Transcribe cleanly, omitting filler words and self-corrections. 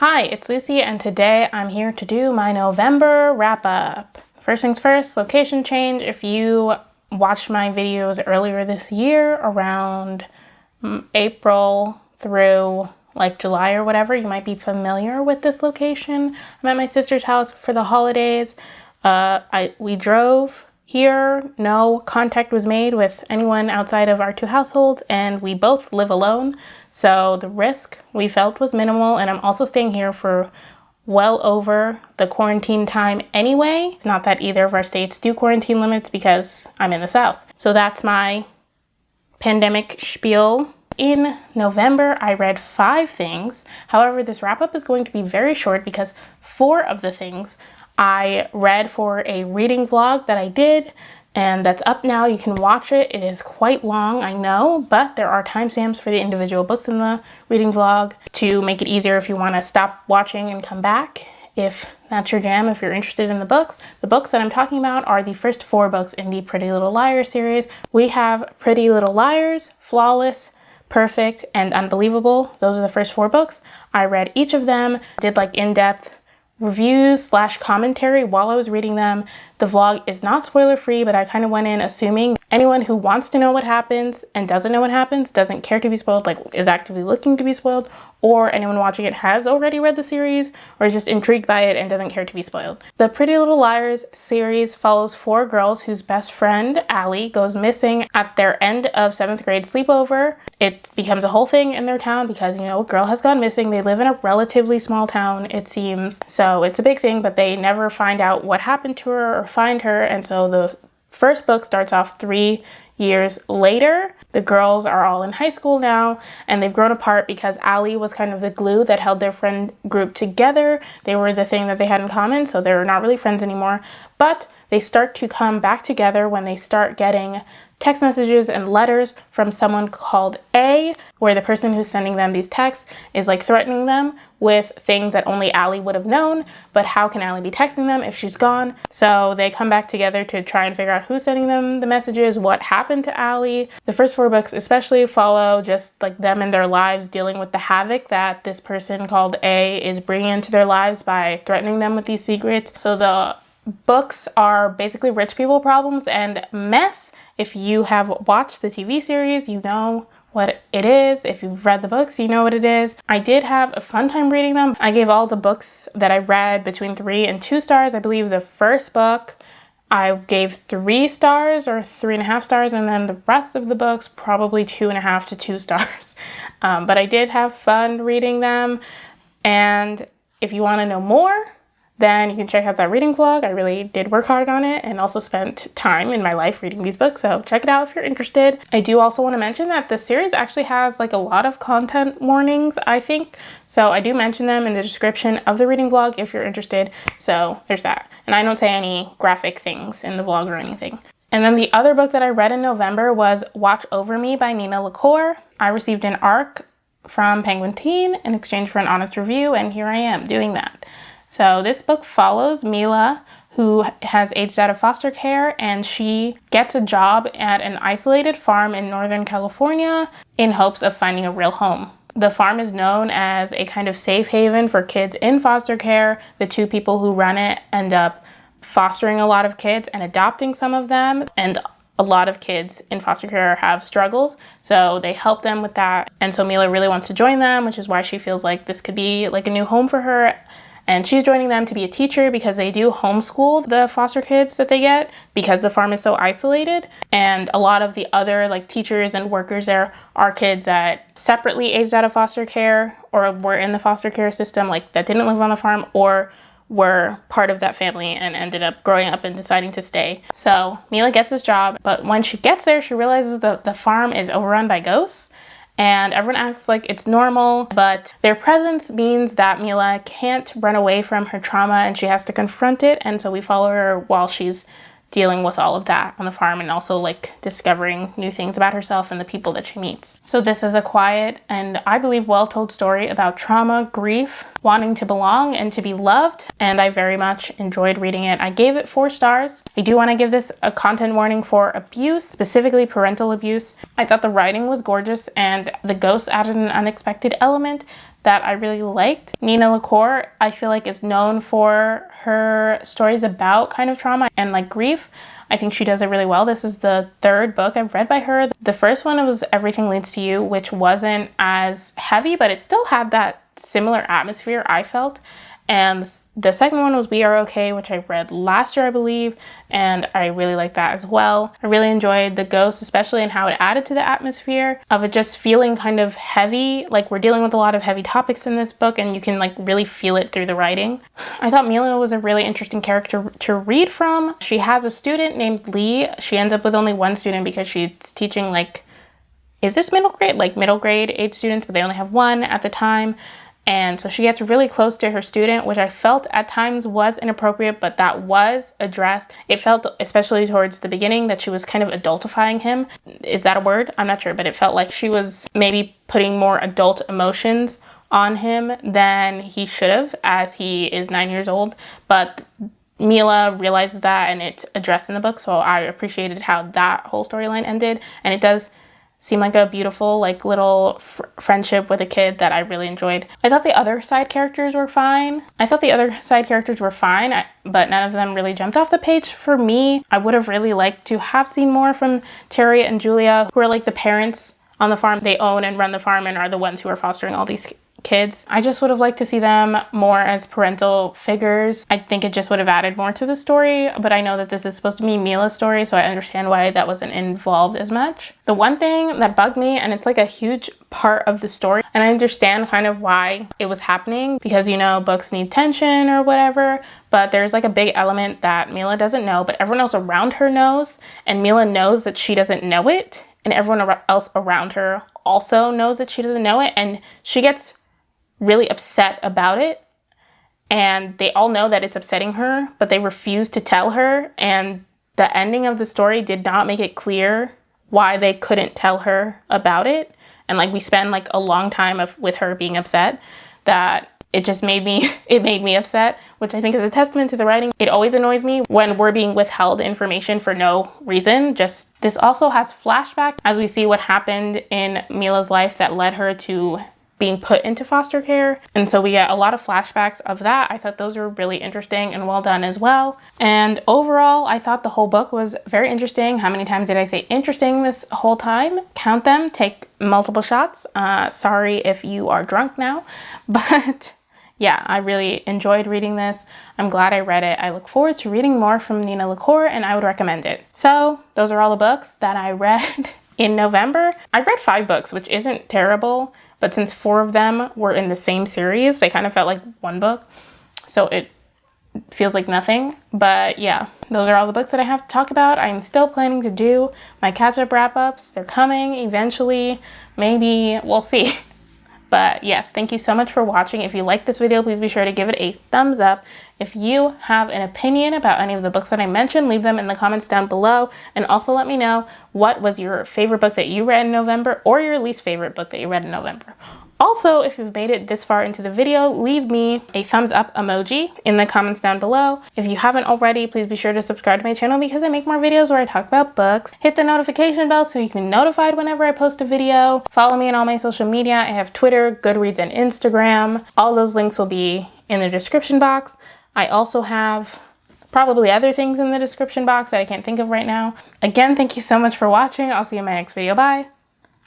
Hi, it's Lucy, and today I'm here to do my November wrap-up. First things first, location change. If you watched my videos earlier this year, around April through like July or whatever, you might be familiar with this location. I'm at my sister's house for the holidays. We drove here, no contact was made with anyone outside of our two households, and we both live alone. So the risk we felt was minimal, and I'm also staying here for well over the quarantine time anyway. It's not that either of our states do quarantine limits because I'm in the South. So that's my pandemic spiel. In November, I read 5 things. However, this wrap-up is going to be very short because 4 of the things I read for a reading vlog that I did, and that's up now. You can watch it. It is quite long, I know, but there are timestamps for the individual books in the reading vlog to make it easier if you want to stop watching and come back, if that's your jam, if you're interested in the books. The books that I'm talking about are the first 4 books in the Pretty Little Liars series. We have Pretty Little Liars, Flawless, Perfect, and Unbelievable. Those are the first 4 books. I read each of them, did like in-depth reviews / commentary while I was reading them. The vlog is not spoiler free, but I kind of went in assuming anyone who wants to know what happens and doesn't know what happens, doesn't care to be spoiled, like is actively looking to be spoiled, or anyone watching it has already read the series or is just intrigued by it and doesn't care to be spoiled. The Pretty Little Liars series follows 4 girls whose best friend, Allie, goes missing at their end of 7th grade sleepover. It becomes a whole thing in their town because, you know, a girl has gone missing. They live in a relatively small town, it seems. So it's a big thing, but they never find out what happened to her or find her. And so the first book starts off 3 years later. The girls are all in high school now, and they've grown apart because Allie was kind of the glue that held their friend group together. They were the thing that they had in common, so they're not really friends anymore. But they start to come back together when they start getting text messages and letters from someone called A, where the person who's sending them these texts is like threatening them with things that only Allie would have known, but how can Allie be texting them if she's gone? So they come back together to try and figure out who's sending them the messages, what happened to Allie. The first 4 books especially follow just like them in their lives dealing with the havoc that this person called A is bringing into their lives by threatening them with these secrets. So the books are basically rich people problems and mess. If you have watched the TV series, you know what it is. If you've read the books, you know what it is. I did have a fun time reading them. I gave all the books that I read between 3 and 2 stars. I believe the first book I gave 3 stars or 3.5 stars, and then the rest of the books probably 2.5 to 2 stars. But I did have fun reading them. And if you want to know more, then you can check out that reading vlog. I really did work hard on it and also spent time in my life reading these books, so check it out if you're interested. I do also want to mention that the series actually has like a lot of content warnings, I think. So I do mention them in the description of the reading vlog if you're interested. So there's that. And I don't say any graphic things in the vlog or anything. And then the other book that I read in November was Watch Over Me by LaCour. I received an ARC from Penguin Teen in exchange for an honest review, and here I am doing that. So this book follows Mila, who has aged out of foster care, and she gets a job at an isolated farm in Northern California in hopes of finding a real home. The farm is known as a kind of safe haven for kids in foster care. The 2 people who run it end up fostering a lot of kids and adopting some of them, and a lot of kids in foster care have struggles, so they help them with that. And so Mila really wants to join them, which is why she feels like this could be like a new home for her. And she's joining them to be a teacher because they do homeschool the foster kids that they get because the farm is so isolated. And a lot of the other like teachers and workers there are kids that separately aged out of foster care or were in the foster care system, like that didn't live on the farm or were part of that family and ended up growing up and deciding to stay. So Mila gets this job, but when she gets there, she realizes that the farm is overrun by ghosts. And everyone acts like it's normal, but their presence means that Mila can't run away from her trauma and she has to confront it. And so we follow her while she's dealing with all of that on the farm and also like discovering new things about herself and the people that she meets. So this is a quiet and I believe well-told story about trauma, grief, wanting to belong and to be loved, and I very much enjoyed reading it. I gave it 4 stars. I do want to give this a content warning for abuse, specifically parental abuse. I thought the writing was gorgeous and the ghosts added an unexpected element that I really liked. Nina LaCour, I feel like, is known for her stories about kind of trauma and like grief. I think she does it really well. This is the third book I've read by her. The first one was Everything Leads to You, which wasn't as heavy, but it still had that similar atmosphere, I felt. And the second one was We Are Okay, which I read last year, I believe, and I really liked that as well. I really enjoyed The Ghost, especially in how it added to the atmosphere of it just feeling kind of heavy. Like, we're dealing with a lot of heavy topics in this book, and you can like really feel it through the writing. I thought Mila was a really interesting character to read from. She has a student named Lee. She ends up with only one student because she's teaching like, is this middle grade? Like middle grade age students, but they only have one at the time. And so she gets really close to her student, which I felt at times was inappropriate, but that was addressed. It felt, especially towards the beginning, that she was kind of adultifying him. Is that a word? I'm not sure, but it felt like she was maybe putting more adult emotions on him than he should have, as he is 9 years old. But Mila realizes that, and it's addressed in the book, so I appreciated how that whole storyline ended. And it does seem like a beautiful like little friendship with a kid that I really enjoyed. I thought the other side characters were fine. But none of them really jumped off the page for me. I would have really liked to have seen more from Terry and Julia, who are like the parents on the farm. They own and run the farm and are the ones who are fostering all these kids. I just would have liked to see them more as parental figures. I think it just would have added more to the story, but I know that this is supposed to be Mila's story, so I understand why that wasn't involved as much. The one thing that bugged me, and it's like a huge part of the story, and I understand kind of why it was happening, because, you know, books need tension or whatever, but there's like a big element that Mila doesn't know, but everyone else around her knows, and Mila knows that she doesn't know it, and everyone else around her also knows that she doesn't know it, and she gets really upset about it, and they all know that it's upsetting her, but they refuse to tell her, and the ending of the story did not make it clear why they couldn't tell her about it. And like, we spend like a long time with her being upset, that it just made me upset, which I think is a testament to the writing. It always annoys me when we're being withheld information for no reason. Just, this also has flashbacks as we see what happened in Mila's life that led her to being put into foster care, and so we get a lot of flashbacks of that. I thought those were really interesting and well done as well. And overall, I thought the whole book was very interesting. How many times did I say interesting this whole time? Count them, take multiple shots. Sorry if you are drunk now, but yeah, I really enjoyed reading this. I'm glad I read it. I look forward to reading more from Nina LaCour, and I would recommend it. So those are all the books that I read in November. I read 5 books, which isn't terrible, but since 4 of them were in the same series, they kind of felt like one book. So it feels like nothing. But yeah, those are all the books that I have to talk about. I'm still planning to do my catch-up wrap-ups. They're coming eventually. Maybe, we'll see. But yes, thank you so much for watching. If you like this video, please be sure to give it a thumbs up. If you have an opinion about any of the books that I mentioned, leave them in the comments down below. And also let me know what was your favorite book that you read in November, or your least favorite book that you read in November. Also, if you've made it this far into the video, leave me a thumbs up emoji in the comments down below. If you haven't already, please be sure to subscribe to my channel, because I make more videos where I talk about books. Hit the notification bell so you can be notified whenever I post a video. Follow me on all my social media. I have Twitter, Goodreads, and Instagram. All those links will be in the description box. I also have probably other things in the description box that I can't think of right now. Again, thank you so much for watching. I'll see you in my next video. Bye!